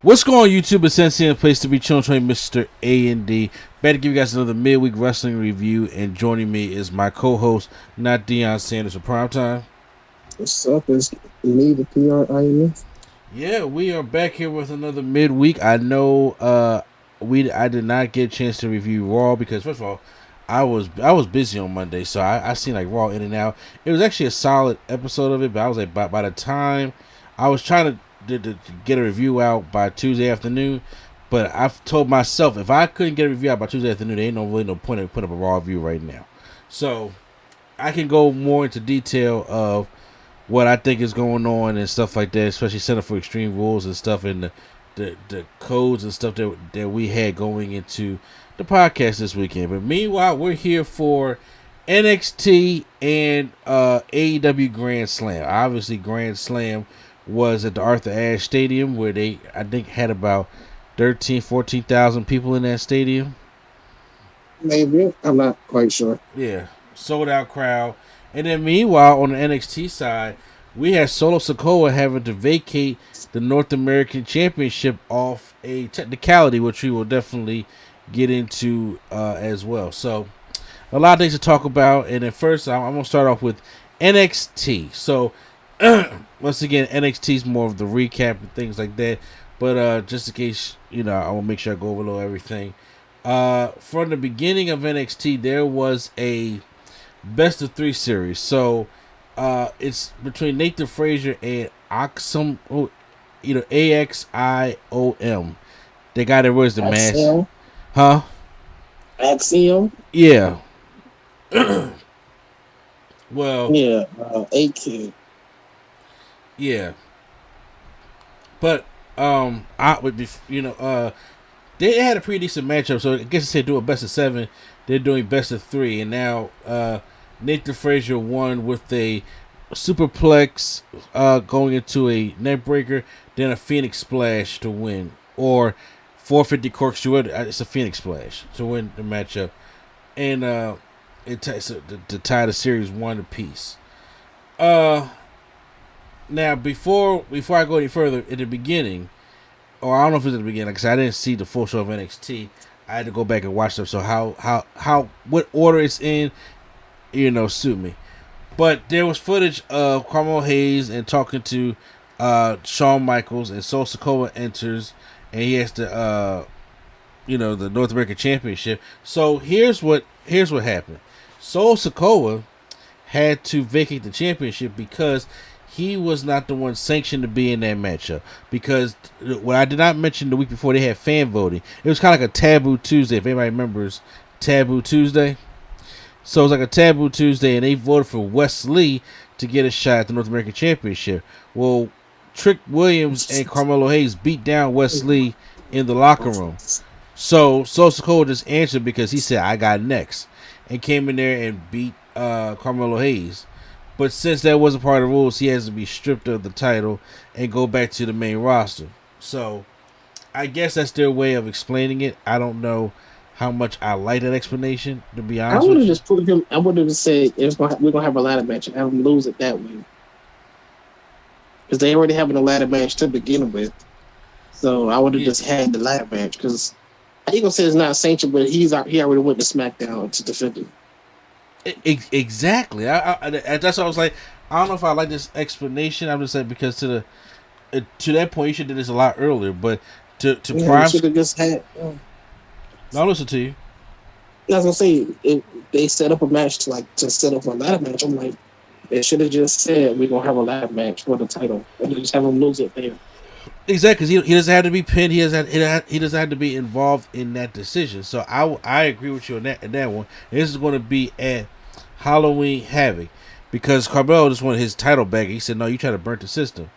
What's going on, YouTube? It's Sensei, a place to be chilling, Mr. A&D. Better give you guys another midweek wrestling review, and joining me is my co-host, not Deion Sanders for Primetime. What's up? It's me, the PRIMF. Yeah, we are back here with another midweek. I know I did not get a chance to review Raw because, first of all, I was busy on Monday, so I seen like Raw in and out. It was actually a solid episode of it, but I was like, by the time I was trying to get a review out by Tuesday afternoon, but I've told myself if I couldn't get a review out by Tuesday afternoon, there ain't no point in putting up a Raw review right now. So I can go more into detail of what I think is going on and stuff like that, especially Center for Extreme Rules and stuff, and the codes and stuff that we had going into the podcast this weekend. But meanwhile, we're here for NXT and AEW Grand Slam. Obviously, Grand Slam was at the Arthur Ashe Stadium, where they, I think, had about 14,000 people in that stadium. Maybe. I'm not quite sure. Yeah, sold out crowd. And then meanwhile, on the NXT side, we had Solo Sikoa having to vacate the North American Championship off a technicality, which we will definitely get into as well. So, a lot of things to talk about. And then first, I'm going to start off with NXT. So, once again, NXT is more of the recap and things like that. But just in case, I want to make sure I go over everything. From the beginning of NXT, there was a best of 3 series. So it's between Nathan Frazier and Axiom, AXIOM. They got it. Where's the mask? Huh? Axiom? Yeah. Well. Yeah. AK. Yeah. But they had a pretty decent matchup. So I guess instead of doing best of 7, they're doing best of 3, and now Nathan Frazier won with a superplex going into a neck breaker, then a Phoenix Splash to win, or 450 corkscrew. It's a Phoenix Splash to win the matchup, and to tie the series 1 apiece. Now before I go any further, in the beginning, or I don't know if it was at the beginning, because I didn't see the full show of NXT. I had to go back and watch them. So what order it's in, suit me. But there was footage of Carmelo Hayes and talking to Shawn Michaels, and Solo Sikoa enters, and he has to, the North American Championship. So here's what happened. Solo Sikoa had to vacate the championship because he was not the one sanctioned to be in that matchup. Because what I did not mention the week before, they had fan voting. It was kind of like a Taboo Tuesday, if anybody remembers Taboo Tuesday. So it was like a Taboo Tuesday, and they voted for Wes Lee to get a shot at the North American Championship. Well, Trick Williams and Carmelo Hayes beat down Wes Lee in the locker room. So Solo Sikoa just answered because he said, "I got next," and came in there and beat Carmelo Hayes. But since that wasn't part of the rules, he has to be stripped of the title and go back to the main roster. So I guess that's their way of explaining it. I don't know how much I like that explanation, to be honest. I would have just put him. I would have just said we're gonna have a ladder match and have him lose it that way, because they already having a ladder match to begin with. So I would have just had the ladder match, because you gonna say it's not sanctioned, but he already went to Smackdown to defend it. Exactly. That's what I was like. I don't know if I like this explanation. I'm just saying because to that point, you should have did this a lot earlier. But to Prime, should have just had. I'll listen to you. I was gonna say, if they set up a match to set up a ladder match, I'm like, they should have just said we're gonna have a ladder match for the title and just have him lose it there. Exactly, because he doesn't have to be pinned. He doesn't have to be involved in that decision. So I agree with you on that one. This is going to be at Halloween Havoc, because Carmelo just wanted his title back. He said, "No, you try to burn the system."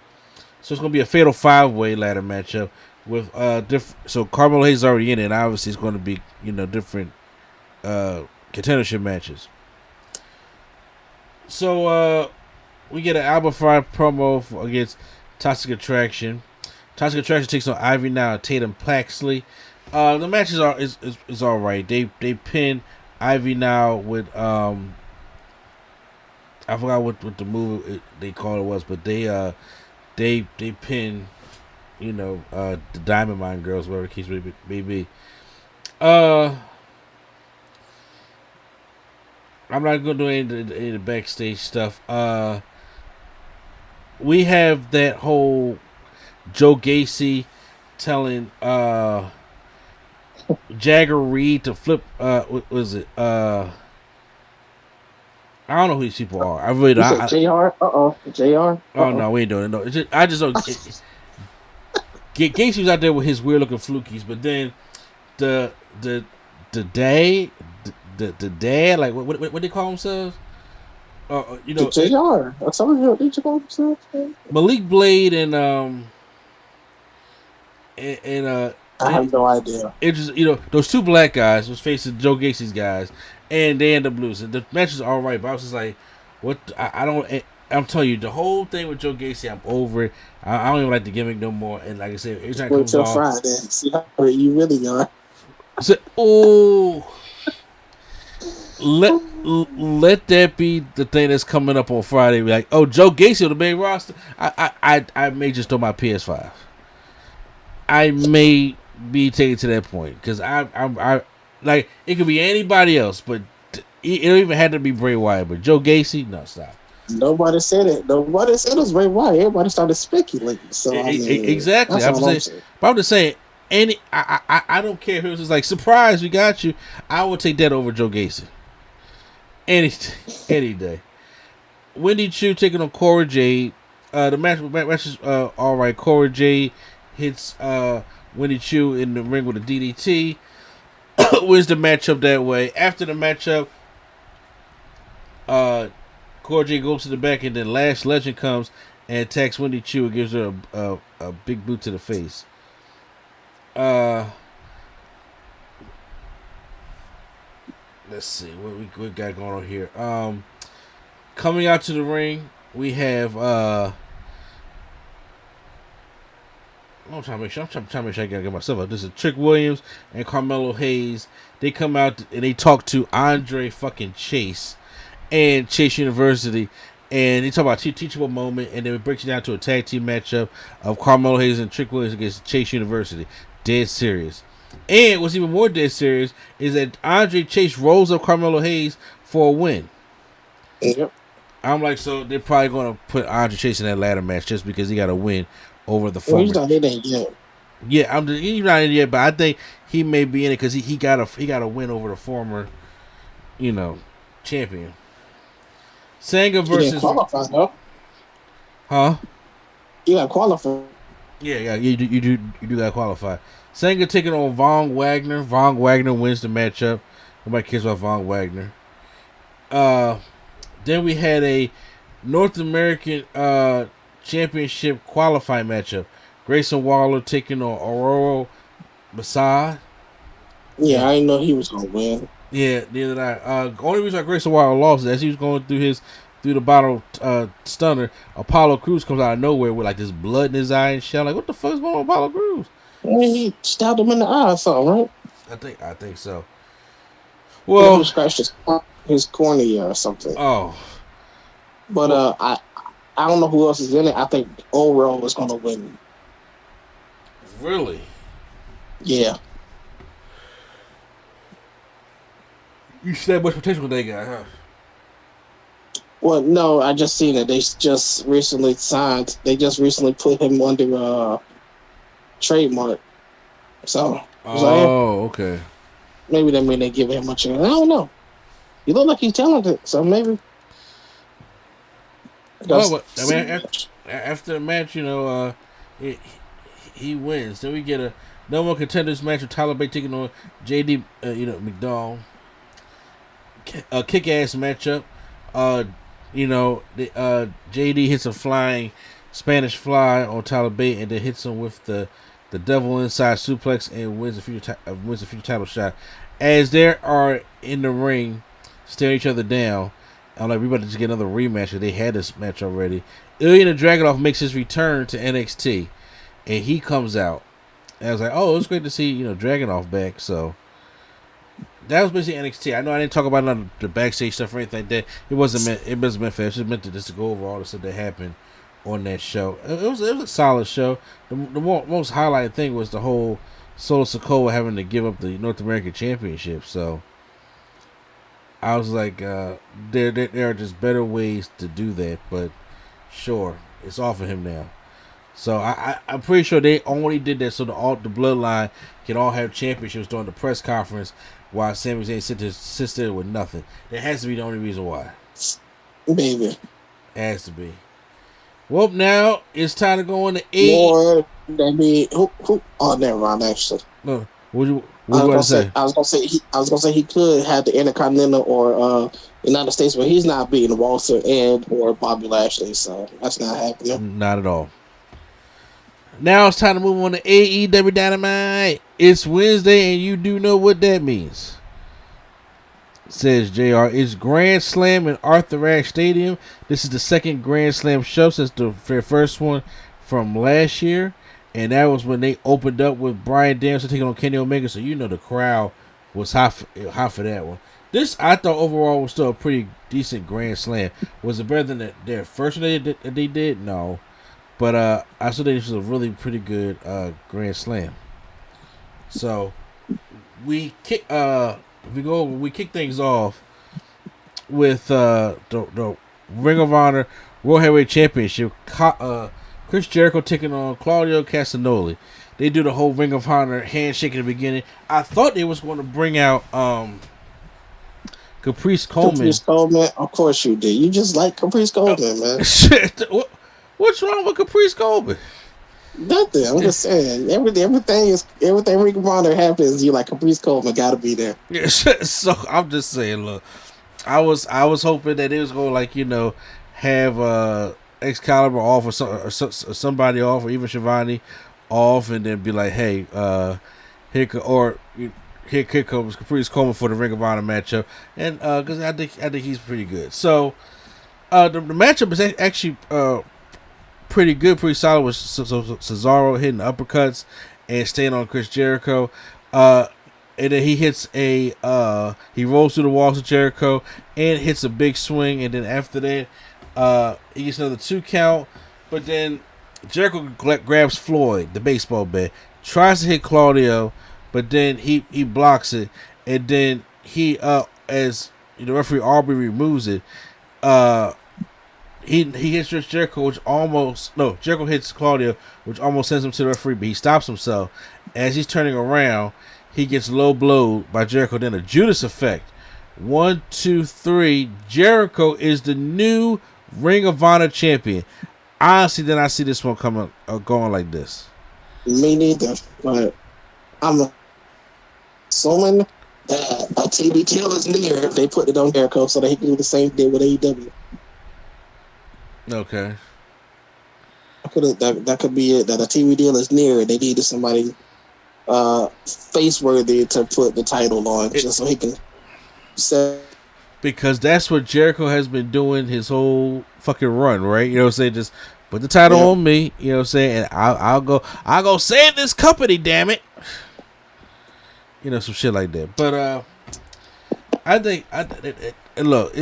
So it's going to be a fatal 5-way ladder matchup with different. So Carmelo Hayes is already in it, and obviously it's going to be different contendership matches. So we get an Alba Fry promo against Toxic Attraction. Toxic Attraction takes on Ivy Now and Tatum Paxley. The matches is all right. They pin Ivy Now with I forgot what the move they called it was, but they pin the Diamond Mine girls, whatever the case may be. I'm not gonna do any of the backstage stuff. We have that whole Joe Gacy telling Jagger Reed to flip. What was it? I don't know who these people are. I really don't. JR? JR? Oh no, we ain't doing it. No, I just don't. Gacy was out there with his weird looking flukies, but then the dad, like what they call themselves? The JR. That's what they call themselves. Malik Blade and I have no idea. It just those two black guys was facing Joe Gacy's guys, and they end up losing. The match is all right, but I was just like, what? I don't. I'm telling you, the whole thing with Joe Gacy, I'm over it. I don't even like the gimmick no more. And like I said, every time it comes off, Friday, see how you really are. So, let that be the thing that's coming up on Friday. Be like, oh, Joe Gacy on the main roster. I may just throw my PS5. I may be taken to that point because I like it could be anybody else, but it don't even have to be Bray Wyatt. But Joe Gacy, no, stop. Nobody said it. Nobody said it was Bray Wyatt. Everybody started speculating. So exactly. I'm just saying. I don't care if it was just like surprise, we got you. I would take that over Joe Gacy. Any day. Wendy Choo taking on Cora Jade. The match is all right. Cora Jade hits Wendy Choo in the ring with a DDT. Wins the matchup that way. After the matchup, Cora Jade goes to the back, and then Lash Legend comes and attacks Wendy Choo and gives her a big boot to the face. Let's see what we got going on here. Coming out to the ring, we have I'm trying to make sure I gotta get myself up. This is Trick Williams and Carmelo Hayes. They come out and they talk to Andre fucking Chase and Chase University, and they talk about teachable moment, and then it breaks it down to a tag team matchup of Carmelo Hayes and Trick Williams against Chase University. Dead serious. And what's even more dead serious is that Andre Chase rolls up Carmelo Hayes for a win. Yep. I'm like, so they're probably going to put Andre Chase in that ladder match just because he got a win over the former. He's not in it yet. Yeah, he's not in it yet, but I think he may be in it because he got a win over the former, champion. Sanga versus. He didn't qualify though. Huh? You got qualified. Yeah, you do got to qualify. Sanga taking on Von Wagner. Von Wagner wins the matchup. Nobody cares about Von Wagner. Then we had a North American Championship qualifying matchup. Grayson Waller taking on Aurora Masad. Yeah, I didn't know he was gonna win. Yeah, neither did I. Only reason why Grayson Waller lost is as he was going through the bottle stunner, Apollo Crews comes out of nowhere with like this blood in his eye and shit. Like, what the fuck is going on with Apollo Crews? He stabbed him in the eye or something, right? I think so. Well, he scratched his cornea or something. Oh, but I don't know who else is in it. I think Oro is gonna win. Really? Yeah. You see that much potential with that guy, huh? Well, no, I just seen it. They just recently signed. They just recently put him under trademark. So. Okay. Maybe that mean they give him a chance. I don't know. He look like he's talented, so maybe. But I mean, after the match, he wins. Then we get a no more contenders match with Tyler Bate taking on JD, McDowell. A kick-ass matchup. JD hits a flying Spanish fly on Tyler Bate and then hits him with the devil inside suplex and wins a future title shot. As they are in the ring, staring each other down, I'm like, we about to just get another rematch. They had this match already. Ilya Dragunov makes his return to NXT, and he comes out. And I was like, oh, it's great to see Dragunov back. So that was basically NXT. I know I didn't talk about none of the backstage stuff or anything like that. It wasn't meant for that. It was just meant to go over all the stuff that happened on that show. It was a solid show. The most highlighted thing was the whole Solo Sikoa having to give up the North American Championship. So I was like, there are just better ways to do that. But sure, it's off of him now. So I'm pretty sure they only did that so the Bloodline can all have championships during the press conference while Sami Zayn sits there with nothing. That has to be the only reason why. Baby. It has to be. Well, now it's time to go on the Lord, that mean who? Oh, never mind. Actually, no. What you going to say? I was gonna say he could have the Intercontinental or United States, but he's not beating Walter and or Bobby Lashley, so that's not happening. Not at all. Now it's time to move on to AEW Dynamite. It's Wednesday, and you do know what that means. Says JR. It's Grand Slam in Arthur Ashe Stadium. This is the second Grand Slam show since the first one from last year. And that was when they opened up with Bryan Danielson taking on Kenny Omega. So you know the crowd was hot for that one. This, I thought, overall was still a pretty decent Grand Slam. Was it better than their first one they did? No. But I still think this was a really pretty good Grand Slam. So we kick things off with the Ring of Honor World Heavyweight Championship. Chris Jericho taking on Claudio Castagnoli. They do the whole Ring of Honor handshake in the beginning. I thought they was going to bring out Caprice Coleman. Caprice Coleman, of course you did. You just like Caprice Coleman, man. Shit, what's wrong with Caprice Coleman? Nothing. I'm just saying everything Ring of Honor happens. You like Caprice Coleman, got to be there. Yeah, so I'm just saying, look, I was hoping that it was going to have Excalibur off or somebody off, or even Shivani off, and then be like, hey, here comes Caprice Coleman for the Ring of Honor matchup, and because I think he's pretty good. So the matchup is actually pretty good, pretty solid with Cesaro hitting uppercuts and staying on Chris Jericho. And then he hits he rolls through the walls of Jericho and hits a big swing, and then after that, he gets another 2 count, but then Jericho grabs Floyd, the baseball bat, tries to hit Claudio, but then he blocks it, and then he as the referee Aubrey removes it, he hits Jericho, Jericho hits Claudio, which almost sends him to the referee, but he stops himself. As he's turning around, he gets low blowed by Jericho, then a Judas effect. 1, 2, 3. Jericho is the new Ring of Honor champion. Honestly, then I see this one going like this. Me neither, but I'm assuming that a TV deal is near. They put it on Jericho so that he can do the same thing with AEW. Okay. That could be it. That a TV deal is near. They needed somebody face worthy to put the title on, just so he can say. Because that's what Jericho has been doing his whole fucking run, right? You know what I'm saying? Just put the title on me, you know what I'm saying? And I'll go save this company, damn it. You know, some shit like that. But I think look,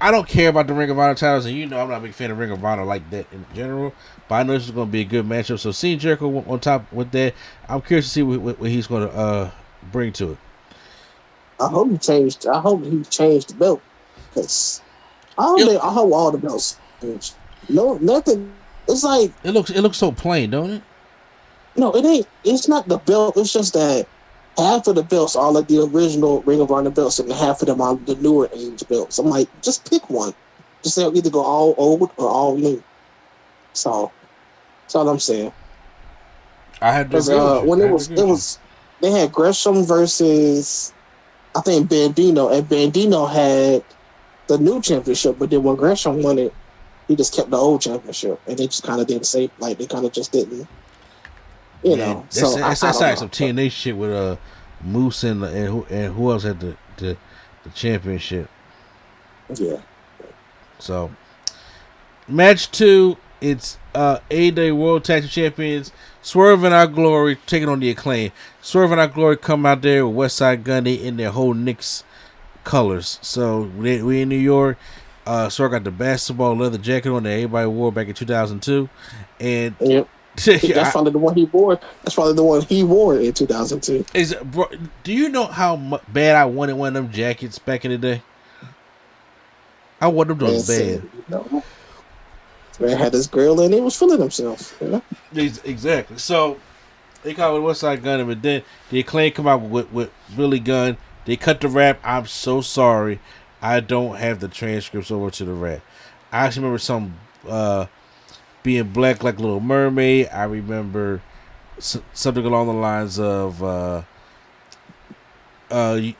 I don't care about the Ring of Honor titles, and you know I'm not a big fan of Ring of Honor like that in general. But I know this is going to be a good matchup. So seeing Jericho on top with that, I'm curious to see what he's going to bring to it. I hope he changed the belt. Cause I hope all the belts changed. No, nothing. It's like it looks so plain, don't it? No, it ain't. It's not the belt. It's just that half of the belts are like the original Ring of Honor belts, and half of them are the newer age belts. I'm like, just pick one. Just say either go all old or all new. So that's all I'm saying. I had to when it was they had Gresham versus I think Bandino, and Bandino had the new championship, but then when Gresham won it, he just kept the old championship, and they just kind of didn't say, like, they kind of just didn't, you know. So that's like some TNA shit with Moose and who else had the championship. Yeah. So match 2, it's AEW World Tag Team Champions Swerve and Our Glory taking on the Acclaim. Swerve and Our Glory come out there with Westside Gunny in their whole Knicks colors. So we in New York. Swerve got the basketball leather jacket on that everybody wore back in 2002, and yep. That's probably the one he wore. That's probably the one he wore in 2002. Bro, do you know how bad I wanted one of them jackets back in the day? I wanted them bad. Man had this girl and he was feeling himself. You know? Exactly. So they call it Westside Gunn, but then the Acclaim come out with Billy Gunn. They cut the rap. I'm so sorry. I don't have the transcripts over to the rap. I actually remember some being black like Little Mermaid. I remember something along the lines of you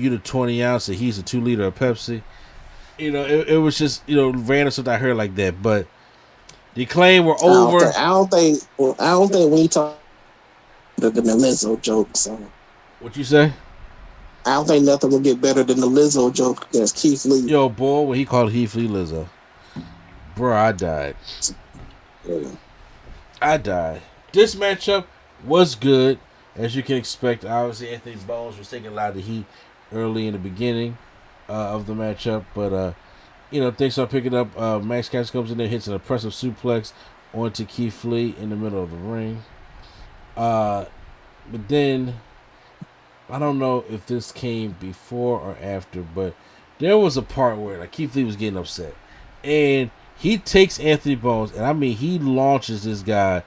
the 20 ounce and he's a 2 liter of Pepsi. You know, it was just, you know, random stuff I heard like that. But the Acclaim were over. I don't think when you talk the Lizzo joke. So. What you say? I don't think nothing will get better than the Lizzo joke against Keith Lee. Yo, boy, when he called Keith Lee Lizzo, bro, I died. Yeah. I died. This matchup was good, as you can expect. Obviously, Anthony Bones was taking a lot of the heat early in the beginning of the matchup, but you know, things start picking up. Max Caster comes in there, hits an impressive suplex onto Keith Lee in the middle of the ring. But then, I don't know if this came before or after, but there was a part where like Keith Lee was getting upset, and he takes Anthony Bones, and I mean he launches this guy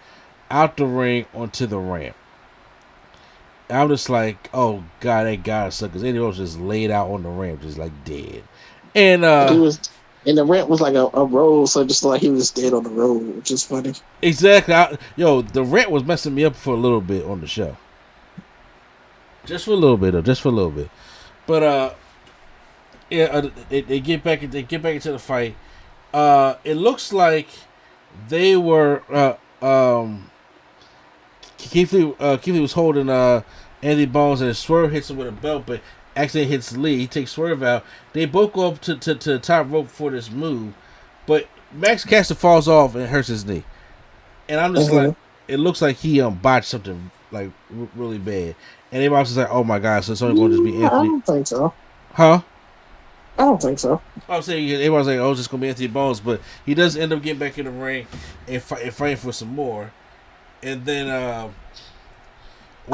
out the ring onto the ramp. And I'm just like, oh god, that guy sucks, because Anthony Bones just laid out on the ramp, just like dead. And he was, and the ramp was like a road, so just like he was dead on the road, which is funny. Exactly. The ramp was messing me up for a little bit on the show. Just for a little bit, though. Just for a little bit. But they get back into the fight. It looks like they were Keith Lee was holding Anthony Bones, and Swerve hits him with a belt, but accidentally hits Lee. He takes Swerve out. They both go up to the top rope for this move, but Max Caster falls off and hurts his knee. And I'm just like, it looks like he botched something like really bad. And everybody's just like, oh my god, so it's only going to just be Anthony. I don't think so. Huh? I don't think so. I'm saying everyone's like, oh, it's just going to be Anthony Bones, but he does end up getting back in the ring and fighting for some more. And then I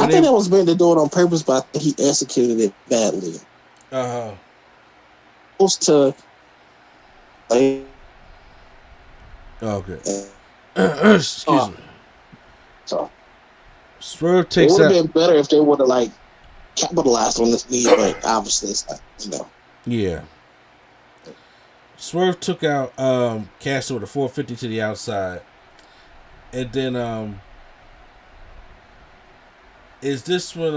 think that was meant to do it on purpose, but I think he executed it badly. Supposed to. Okay. Excuse me. So Swerve takes it would out. have been better if they would have like capitalized on this knee, but obviously it's not. You know. Yeah. Swerve took out Caster with a 450 to the outside, and then is this when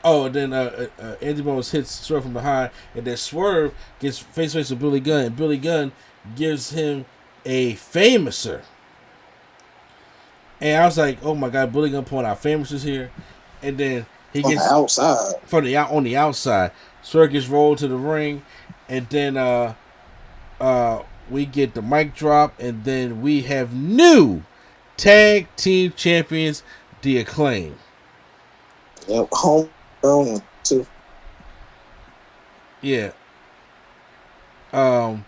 Anthony Bones hits Swerve from behind, and then Swerve gets face with Billy Gunn, and Billy Gunn gives him a famouser. And I was like, oh my god, Billy Gunn pulling out famouses here. And then he gets on the outside. On the outside. Swerve gets rolled to the ring, and then we get the mic drop, and then we have new tag team champions, the Acclaim. Yep, homegrown too. Yeah. I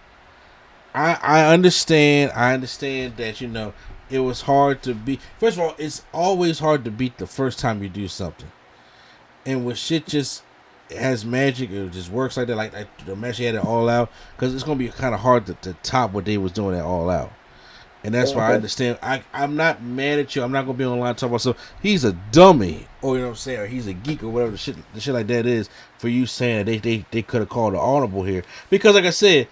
understand that, you know, it was hard to beat. First of all, it's always hard to beat the first time you do something. And when shit just has magic, it just works like that, like the match he had it All Out, because it's going to be kind of hard to top what they was doing at All Out. And that's why I understand. I'm not mad at you. I'm not going to be online talking about stuff. He's a dummy, or you know what I'm saying, or he's a geek, or whatever the shit like that is, for you saying they could have called an audible here. Because like I said,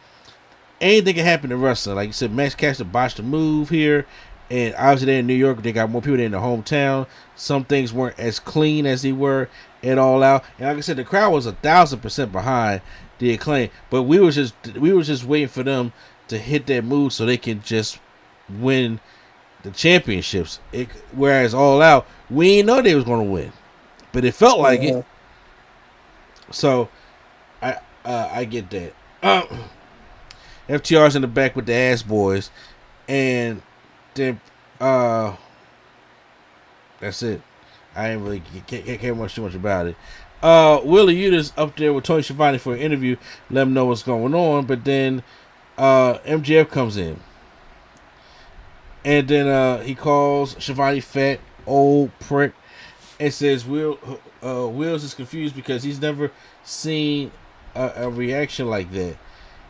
anything can happen in wrestling. Like you said, Max Caster botched a move here, and obviously they're in New York. They got more people there in their hometown. Some things weren't as clean as they were at All Out. And like I said, the crowd was 1,000% behind the Acclaim. But we were just waiting for them to hit that move so they can just win the championships. Whereas All Out, we didn't know they was going to win, but it felt like it. So I get that. FTR's in the back with the ass boys, and then that's it. I ain't really care too much about it. Willie Udis up there with Tony Schiavone for an interview, let him know what's going on, but then MJF comes in. And then he calls Schiavone fat, old prick, and says Wills is confused because he's never seen a reaction like that.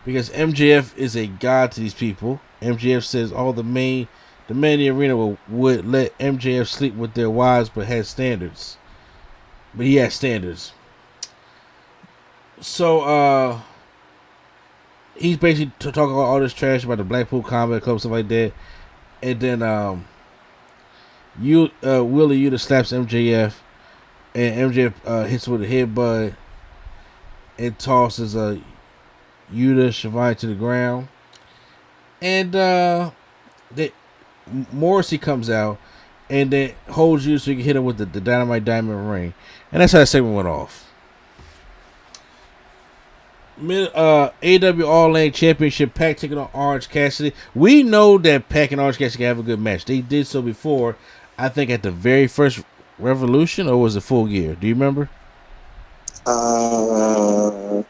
Because MJF is a god to these people. MJF says all the men in the arena would let MJF sleep with their wives, but had standards. But he has standards. So he's basically talking about all this trash about the Blackpool Combat Club, stuff like that. And then Willie Yuta slaps MJF, and MJF hits with a headbutt and tosses Yuta Schiavone to the ground. And Morrissey comes out and then holds you so you can hit him with the Dynamite Diamond Ring. And that's how that segment went off. AEW All-In Championship, Pac taking on Orange Cassidy. We know that Pac and Orange Cassidy can have a good match. They did so before, I think at the very first Revolution, or was it Full Gear? Do you remember? I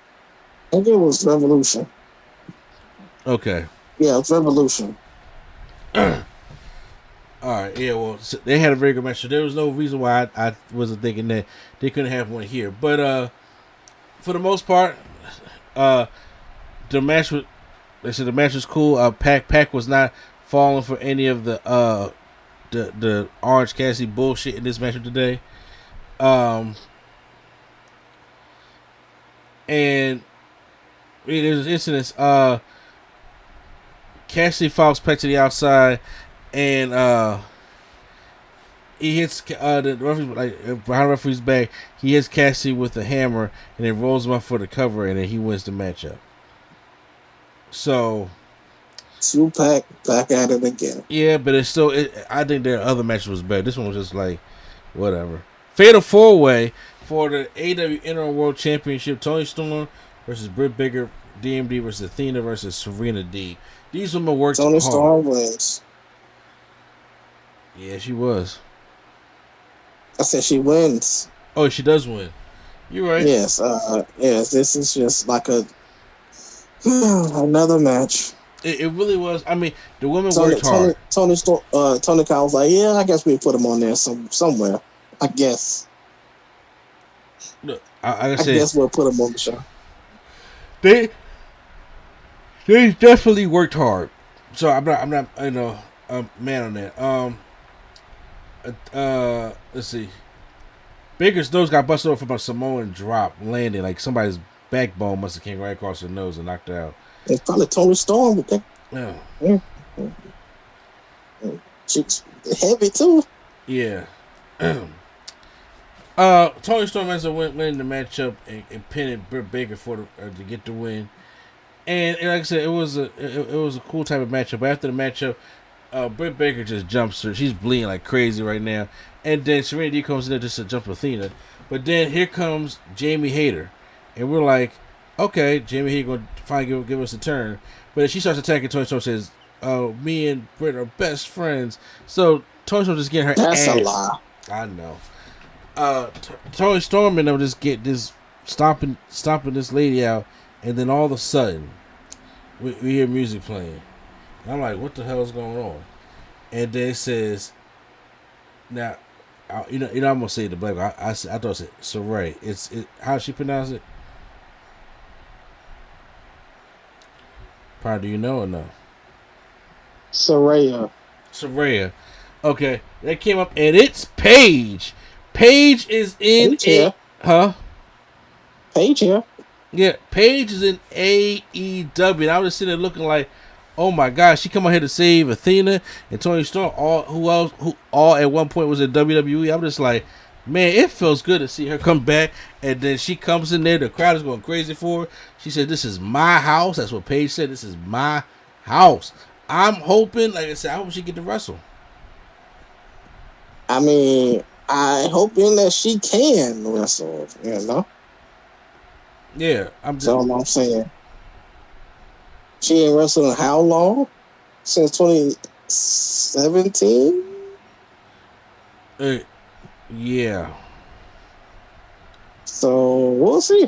think it was Revolution. Okay. Yeah, it's Revolution. Alright, yeah, well, so they had a very good match, so there was no reason why I wasn't thinking that they couldn't have one here. But for the most part, the match was, they said the match was cool. Pac was not falling for any of the Orange Cassidy bullshit in this match today. And there's incidents. Cassidy falls Pac to the outside, and he hits the referee, like behind the referee's back. He hits Cassidy with a hammer, and then rolls him up for the cover, and then he wins the matchup. So, Pac back at it again. Yeah, but it's still. I think their other match was better. This one was just like whatever. Fatal 4-way for the AEW Interim World Championship: Toni Storm versus Britt Baker, DMD versus Athena versus Serena D. These women worked hard. Toni Storm wins. Yeah, she was. I said she wins. Oh, she does win. You're right. Yes. Yes. This is just like another match. It really was. I mean, the women worked hard. Toni Khan was like, yeah, I guess we put him on there somewhere. I guess. Look, I guess we'll put him on the show. They definitely worked hard. So I'm not a man on that. Let's see. Baker's nose got busted off from a Samoan drop landing. Like somebody's backbone must have came right across her nose and knocked her out. It's probably Toni Storm. Okay. Yeah. She's heavy too. Yeah. Toni Storm ends up winning the matchup and pinning Britt Baker to get the win. And like I said, it was a cool type of matchup. But after the matchup, Britt Baker just jumps her. She's bleeding like crazy right now. And then Serena D comes in there just to jump Athena. But then here comes Jamie Hayter. And we're like, okay, Jamie Hayter going to finally give us a turn. But then she starts attacking Toni Storm, says, me and Britt are best friends. So Toni Storm just getting her That's ass. a lie. I know. Toni Storm and them just get this stomping this lady out. And then all of a sudden, we hear music playing. And I'm like, what the hell is going on? And then it says, now, I'm gonna say the black. I thought it said Saraya. How does she pronounce it? Probably, do you know or no? Saraya. Okay, that came up, and it's Paige. Paige is in Huh? Paige here. Yeah, Paige is in AEW. And I was just sitting there looking like, oh my gosh, she come out here to save Athena and Toni Storm, who all at one point was in WWE. I'm just like, man, it feels good to see her come back. And then she comes in there, the crowd is going crazy for her. She said, this is my house. That's what Paige said. This is my house. I'm hoping, like I said, I hope she get to wrestle. I mean, I hoping that she can wrestle, Yeah, that's all I'm saying. She ain't wrestled in how long? Since 2017? Yeah. So we'll see.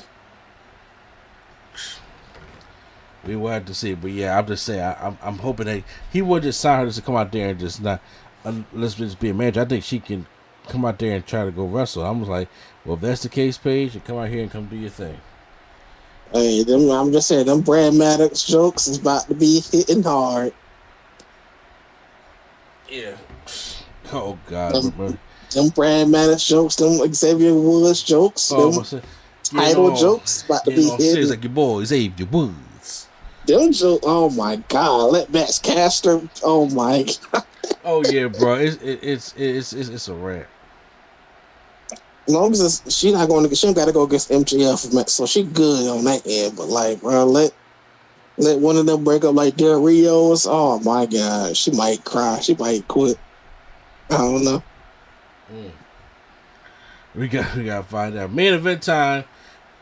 We will have to see, but yeah, I'm just saying. I'm hoping that he would just sign her just to come out there and just not let's just be a manager. I think she can come out there and try to go wrestle. I'm just like, well, if that's the case, Paige, you come out here and come do your thing. Hey, I'm just saying, them Brad Maddox jokes is about to be hitting hard. Yeah. Oh God. Them Brad Maddox jokes, them Xavier Woods jokes, them title jokes about to be hitting. Like your boy Xavier Woods. Them jokes, oh my God! Let Max Caster, oh my God. Oh yeah, bro, it's a rant. As long as she don't got to go against MJF, so she good on that end. But like, bro, let one of them break up like Del Rio's. Oh my God, she might cry. She might quit. I don't know. We gotta find out. Main event time.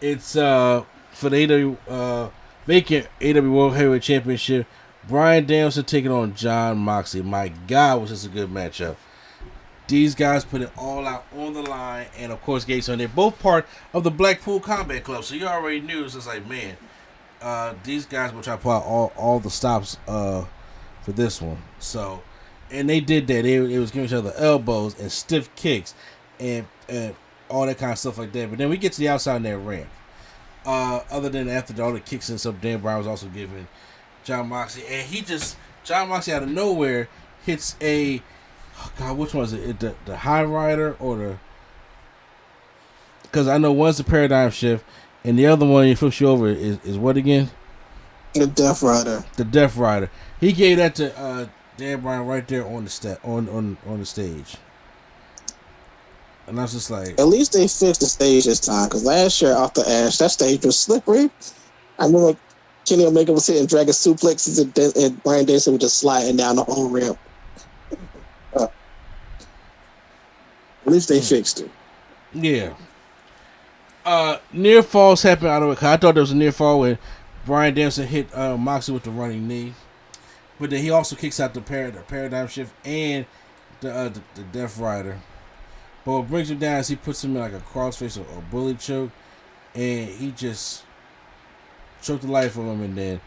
It's for the AEW vacant AEW World Heavyweight Championship. Bryan Danielson taking on Jon Moxley. My God, was this a good matchup. These guys put it all out on the line, and of course, Gates on. They're both part of the Blackpool Combat Club, so you already knew. So it's like, man, these guys will try to pull out all the stops for this one. So, and they did that. They was giving each other elbows and stiff kicks and all that kind of stuff like that. But then we get to the outside in that ramp. Other than after all the kicks and stuff, Dan Bryan was also giving Jon Moxley, and Jon Moxley out of nowhere hits a, oh God, which one is it? The High Rider or the? Because I know one's the Paradigm Shift, and the other one he flips you over is what again? The Death Rider. The Death Rider. He gave that to Dan Bryan right there on the on the stage, and I was just like, at least they fixed the stage this time. Because last year off the Ash, that stage was slippery. I remember Kenny Omega was hitting dragon suplexes and Bryan Danielson was just sliding down the whole ramp. At least they fixed it. Yeah. Near falls happened out of it. I thought there was a near fall when Bryan Danielson hit Moxley with the running knee, but then he also kicks out the Paradigm Shift and the Death Rider. But what brings him down is he puts him in like a crossface or bully choke, and he just choked the life from him, and then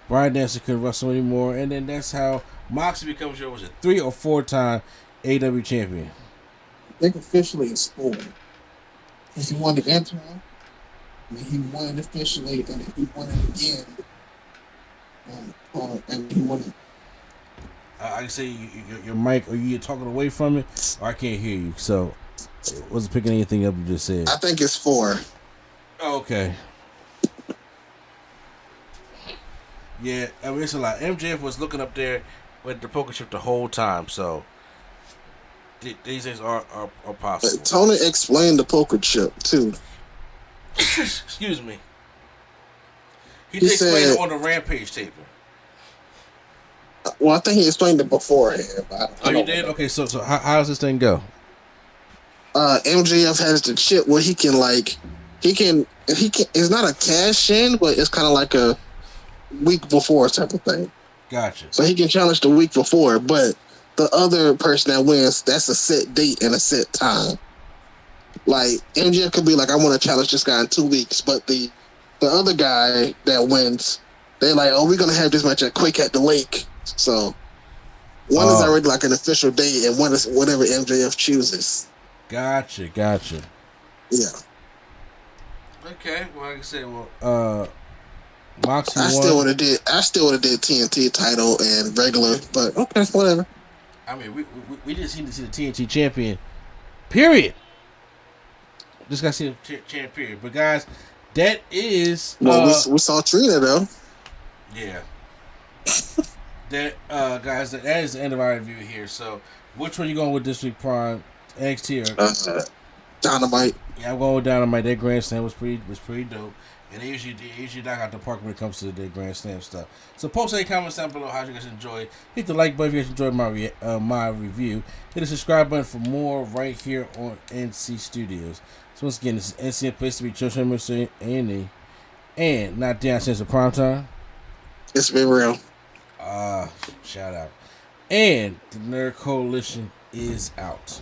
Bryan Danielson couldn't wrestle anymore, and then that's how Moxley becomes your 3 or 4 time AEW champion. I think officially it's 4. Because he won the interim, and he won it officially, and then he won it again. And he won it. I can say your mic, or you're talking away from it, or I can't hear you. So, wasn't picking anything up you just said. I think it's 4. Oh, okay. Yeah, I mean, it's a lot. MJF was looking up there with the poker chip the whole time, so these things are possible. Tony explained the poker chip, too. Excuse me. He did explain it on the Rampage taping. Well, I think he explained it beforehand. Oh, you did? Okay, so how does this thing go? MJF has the chip where he can it's not a cash in, but it's kind of like a week before type of thing. Gotcha. So he can challenge the week before, but the other person that wins, that's a set date and a set time. Like, MJF could be like, I want to challenge this guy in 2 weeks, but the other guy that wins, they're like, oh, we're going to have this match at Quake at the Lake. So one is already like an official date, and one is whatever MJF chooses. Gotcha. Yeah. Okay, well, like I said, Moxley I still would have did TNT title and regular, but okay, whatever. I mean, we just need to see the TNT champion. Period. Just gotta see the champ. Period. But guys, that is. Well, we saw Trina though. Yeah. That guys, that is the end of our review here. So, which one are you going with this week, Prime? NXT or Dynamite? Yeah, I'm going with Dynamite. That Grand Slam was pretty dope. And they usually knock out the park when it comes to the Grand Slam stuff. So post any comments down below how you guys enjoyed. Hit the like button if you guys enjoyed my review. Hit the subscribe button for more right here on NC Studios. So once again, this is NC, place to be, Church Emerson, A&E, and not down since the prime time. It's been real. Shout out. And the Nerd Coalition is out.